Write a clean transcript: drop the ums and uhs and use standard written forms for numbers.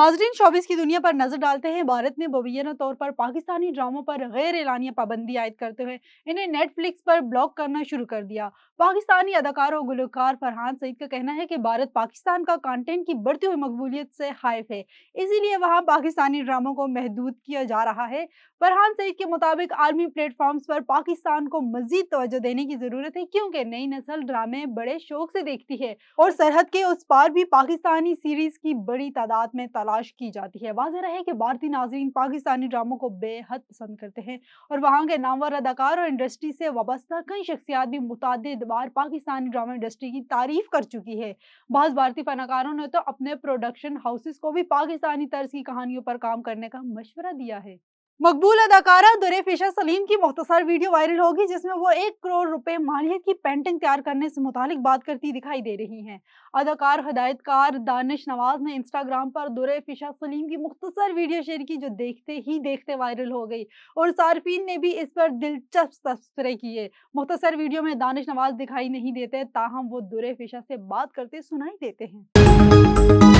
नाजरीन, शोबिस की दुनिया पर नजर डालते हैं। भारत ने मुबैना तौर पर पाकिस्तानी ड्रामों पर गैर एलानिया पाबंदी आयद करते हुए इन्हें नेटफ्लिक्स पर ब्लॉक करना शुरू कर दिया। पाकिस्तानी अदाकार और गुलकार फरहान सईद का कहना है कि भारत पाकिस्तान का कंटेंट की बढ़ती हुई मकबूलियत से हाइफ है, इसीलिए वहां पाकिस्तानी ड्रामों को महदूद किया जा रहा है। फरहान सईद के मुताबिक आलमी प्लेटफॉर्म्स पर पाकिस्तान को मजीद तवज्जो देने की जरूरत है, क्योंकि नई नस्ल ड्रामे बड़े शौक से देखती है और सरहद के उस पार भी पाकिस्तानी सीरीज की बड़ी तादाद में तलाश की जाती है। वाज़ेह रहे कि भारतीय नाज़रीन पाकिस्तानी ड्रामों को बेहद पसंद करते हैं और वहाँ के नामवर अदाकार और इंडस्ट्री से वाबस्ता कई शख्सियात भी मुतअद्दिद बार पाकिस्तानी ड्रामा इंडस्ट्री की तारीफ कर चुकी है। बाज़ भारतीय फनकारों ने तो अपने प्रोडक्शन हाउसेस को भी पाकिस्तानी तर्ज की कहानियों पर काम करने का मशवरा दिया है। मकबूल अदाकारा दुरेफिशा सलीम की मुख्तसर वीडियो वायरल होगी, जिसमें वो 1 करोड़ रुपए मालियत की पेंटिंग तैयार करने से मुतालिक बात करती दिखाई दे रही हैं। अदाकार हिदायतकार दानिश नवाज ने इंस्टाग्राम पर दुरेफिशा सलीम की मुख्तसर वीडियो शेयर की, जो देखते ही देखते वायरल हो गई और सार्फिन ने भी इस पर दिलचस्प तबसरे किए। मुख्तसर वीडियो में दानिश नवाज दिखाई नहीं देते, ताहम वो दुरेफिशा से बात करते सुनाई देते हैं।